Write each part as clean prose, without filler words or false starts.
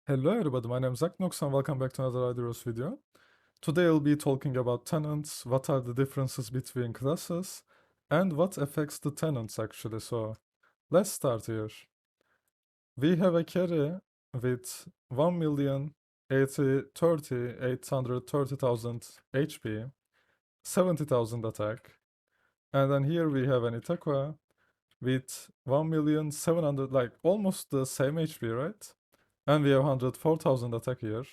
Hello everybody, my name is Aknox and welcome back to another Idiros video. Today I'll be talking about tenants, what are the differences between classes, and what affects the tenants actually. So let's start here. We have a carry with 1,830,000 HP, 70,000 attack, and then here we have an Itakwa with 1,700,000, like almost the same HP, right? And we have 104,000 attack here.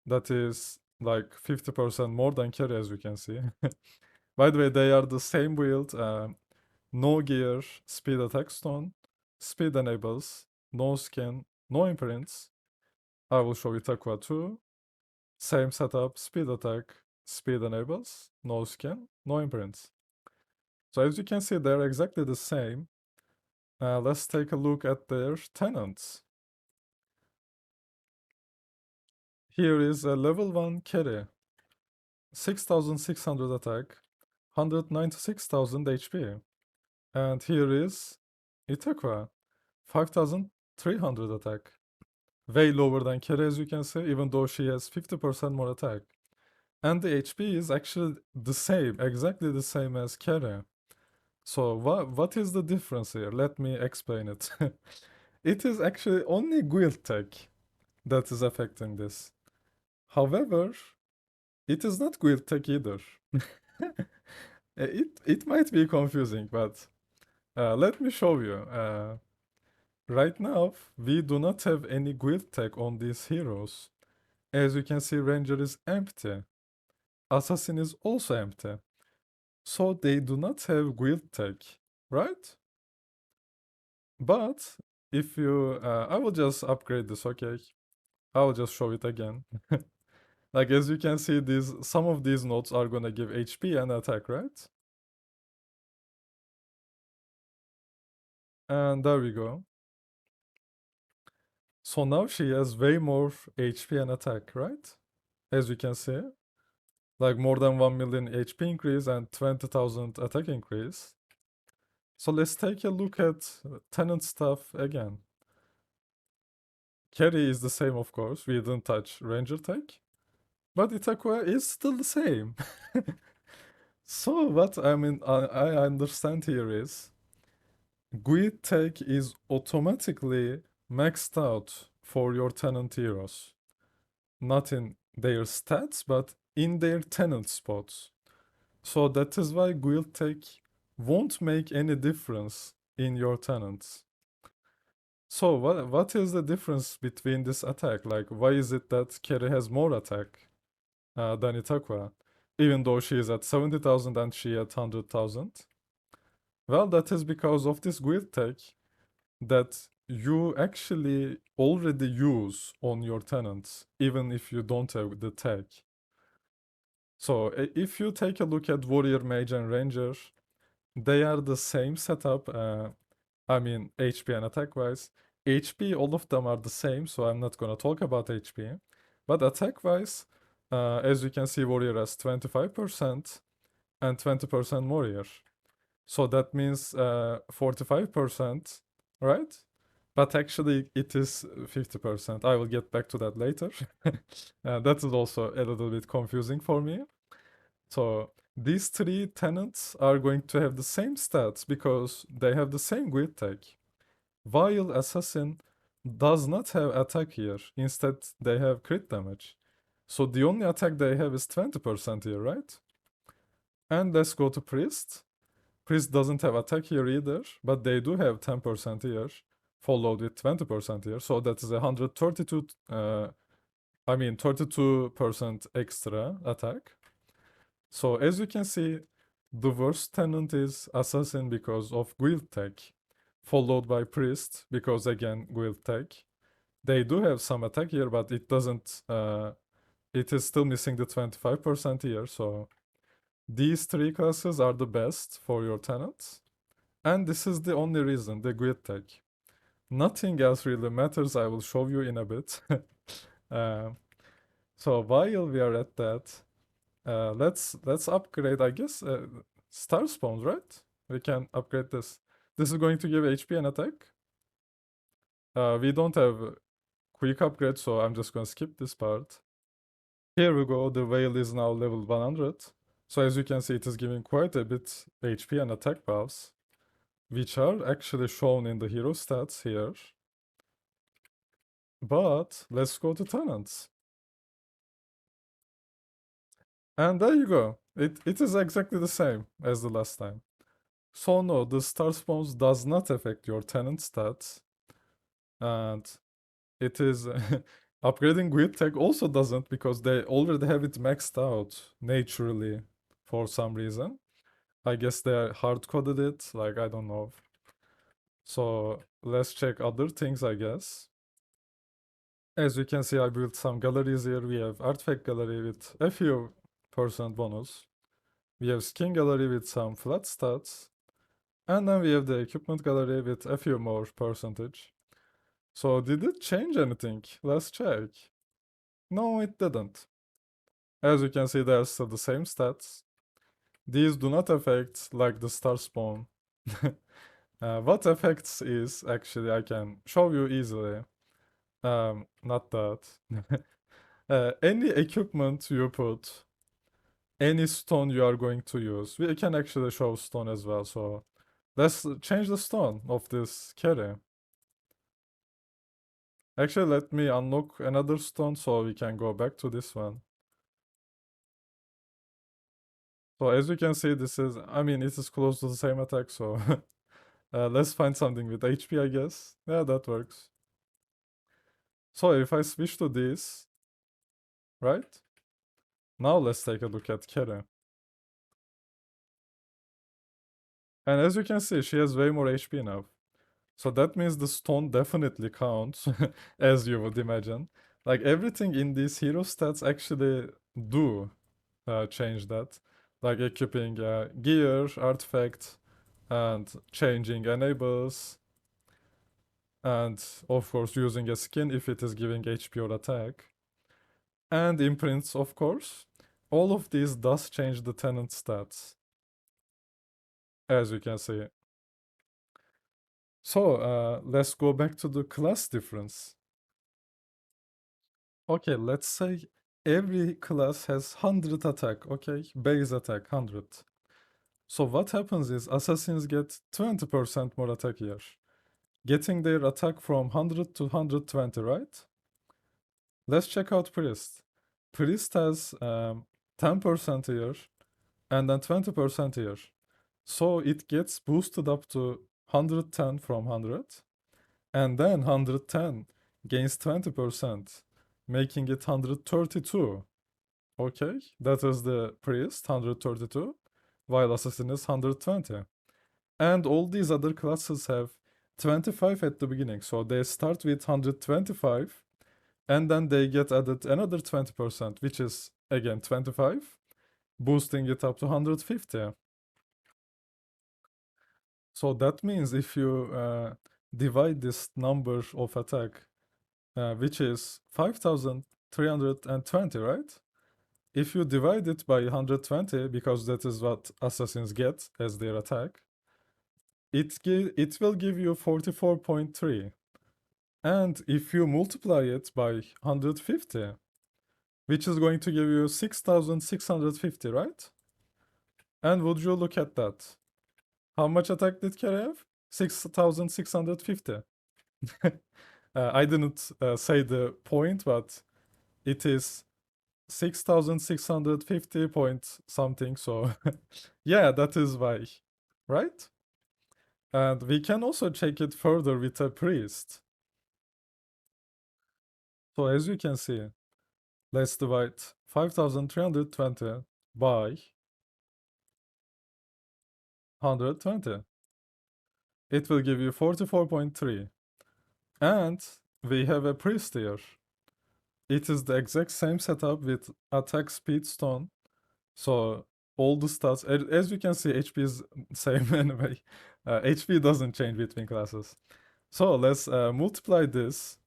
That is like 50% more than carry, as you can see. By the way, they are the same build. No gear, speed attack stone, speed enables, no skin, no imprints. I will show you Takwa too. Same setup, speed attack, speed enables, no skin, no imprints. So as you can see, they're exactly the same. Let's take a look at their tenants. Here is a level 1 carry, 6,600 attack, 196,000 HP. And here is Itakwa, 5,300 attack. Way lower than Kere, as you can see, even though she has 50% more attack. And the HP is actually the same, exactly the same as Kere. So what is the difference here? Let me explain it. It is actually only guild tech that is affecting this. However, it is not guild tech either. It might be confusing, but let me show you. Right now, we do not have any guild tag on these heroes. As you can see, Ranger is empty. Assassin is also empty. So they do not have guild tag, right? But if you, I will just upgrade this, okay? I will just show it again. Like as you can see, some of these nodes are gonna give HP and attack, right? And there we go. So now she has way more HP and attack, right? As you can see. Like more than 1 million HP increase and 20,000 attack increase. So let's take a look at tenant stuff again. Carry is the same, of course. We didn't touch Ranger tech. But Itakua is still the same. So what I understand here is Guild tech is automatically maxed out for your tenant heroes. Not in their stats, but in their tenant spots. So that is why guild tech won't make any difference in your tenants. So what is the difference between this attack? Like why is it that Keri has more attack than Itakura? Even though she is at 70,000 and she at 100,000? Well, that is because of this guild tech that you actually already use on your tenants, even if you don't have the tag. So if you take a look at Warrior, Mage, and Ranger, they are the same setup. I mean, HP and attack wise. HP, all of them are the same, so I'm not gonna talk about HP. But attack wise, as you can see, Warrior has 25% and 20% Warrior. So that means 45%, right? But actually, it is 50%. I will get back to that later. That is also a little bit confusing for me. So these three tenants are going to have the same stats because they have the same guild tag. While Assassin does not have attack here. Instead, they have crit damage. So the only attack they have is 20% here, right? And let's go to Priest. Priest doesn't have attack here either, but they do have 10% here, followed with 20% here. So that is 132, 32% extra attack. So as you can see, the worst tenant is Assassin because of guild tech, followed by Priest because again guild tech. They do have some attack here, but it doesn't. It is still missing the 25% here. So these three classes are the best for your tenants, and this is the only reason, the guild tech. Nothing else really matters. I will show you in a bit. uh, so while we are at that. Let's upgrade, I guess, star spawns, right? We can upgrade this. This is going to give HP and attack. We don't have quick upgrade, so I'm just gonna skip this part. Here we go, the whale is now level 100. So as you can see, it is giving quite a bit HP and attack buffs, which are actually shown in the hero stats here. But let's go to Tenants. And there you go. It is exactly the same as the last time. So no, the star spawns does not affect your tenant stats. And it is upgrading grid tech also doesn't because they already have it maxed out naturally for some reason. I guess they hard coded it, like I don't know. So let's check other things, I guess. As you can see, I built some galleries here. We have artifact gallery with a few percent bonus. We have skin gallery with some flat stats. And then we have the equipment gallery with a few more percentage. So did it change anything? Let's check. No, it didn't. As you can see, they are still the same stats. These do not affect like the star spawn. What affects is actually I can show you easily. Not that. Any equipment you put, any stone you are going to use. We can actually show stone as well. So let's change the stone of this carry. Actually, let me unlock another stone so we can go back to this one. So as you can see, this is, I mean, it is close to the same attack, so let's find something with HP, I guess. Yeah, that works. So if I switch to this, right? Now let's take a look at Kere. And as you can see, she has way more HP now. So that means the stone definitely counts, as you would imagine. Like everything in these hero stats actually do change that. Like equipping gear, artifact, and changing enables, and of course using a skin if it is giving HP or attack. And imprints, of course. All of these does change the tenant stats, as you can see. So let's go back to the class difference. Okay, let's say every class has 100 attack, okay? Base attack, 100. So what happens is assassins get 20% more attack here. Getting their attack from 100 to 120, right? Let's check out Priest. Priest has 10% here and then 20% here. So it gets boosted up to 110 from 100. And then 110 gains 20%, making it 132. Okay, that is the priest, 132, while assassin is 120. And all these other classes have 25 at the beginning, so they start with 125, and then they get added another 20%, which is again 25, boosting it up to 150. So that means if you divide this number of attack, which is 5,320, right? If you divide it by 120, because that is what assassins get as their attack, it will give you 44.3. And if you multiply it by 150, which is going to give you 6,650, right? And would you look at that? How much attack did Kara have? 6,650. I didn't say the point, but it is 6,650 point something. So yeah, that is why, right? And we can also check it further with a priest. So as you can see, let's divide 5,320 by 120. It will give you 44.3. And we have a priest here. It is the exact same setup with attack speed stone. So all the stats, as you can see, HP is same anyway. HP doesn't change between classes. So let's multiply this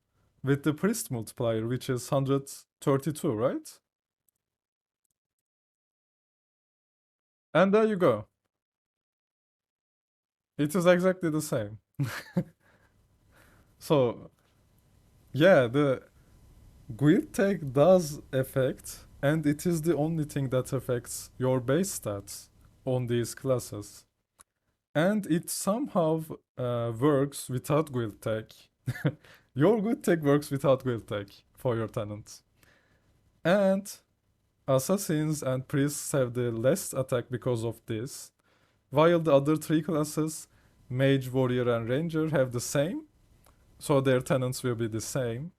with the priest multiplier, which is 132, right? And there you go. It is exactly the same. So Yeah, the guild tag does affect, and it is the only thing that affects your base stats on these classes. And it somehow works without guild tag. Your guild tag works without guild tag for your tenants. And assassins and priests have the less attack because of this, while the other three classes, mage, warrior, and ranger, have the same, so their tenants will be the same.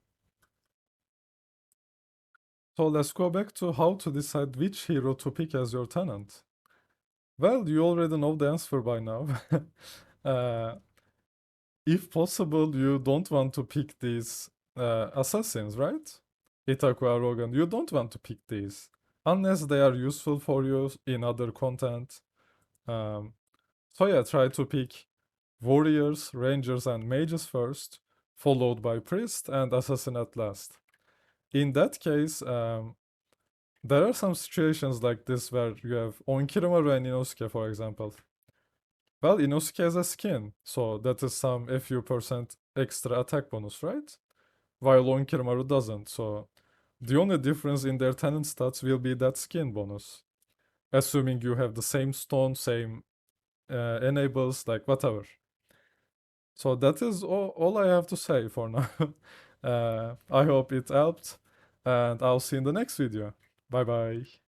So let's go back to how to decide which hero to pick as your tenant. Well, you already know the answer by now. uh, if possible, you don't want to pick these assassins, right? Itaku, Rogan, you don't want to pick these unless they are useful for you in other content. Um, so yeah, try to pick warriors, rangers, and mages first, followed by priest and assassin at last. In that case, there are some situations like this where you have Onkirimaru and Inosuke, for example. Well, Inosuke has a skin, so that is some a few percent extra attack bonus, right? While Onkirimaru doesn't, so the only difference in their tenant stats will be that skin bonus. Assuming you have the same stone, same enables, like whatever. So that is all I have to say for now. I hope it helped, and I'll see you in the next video. Bye bye.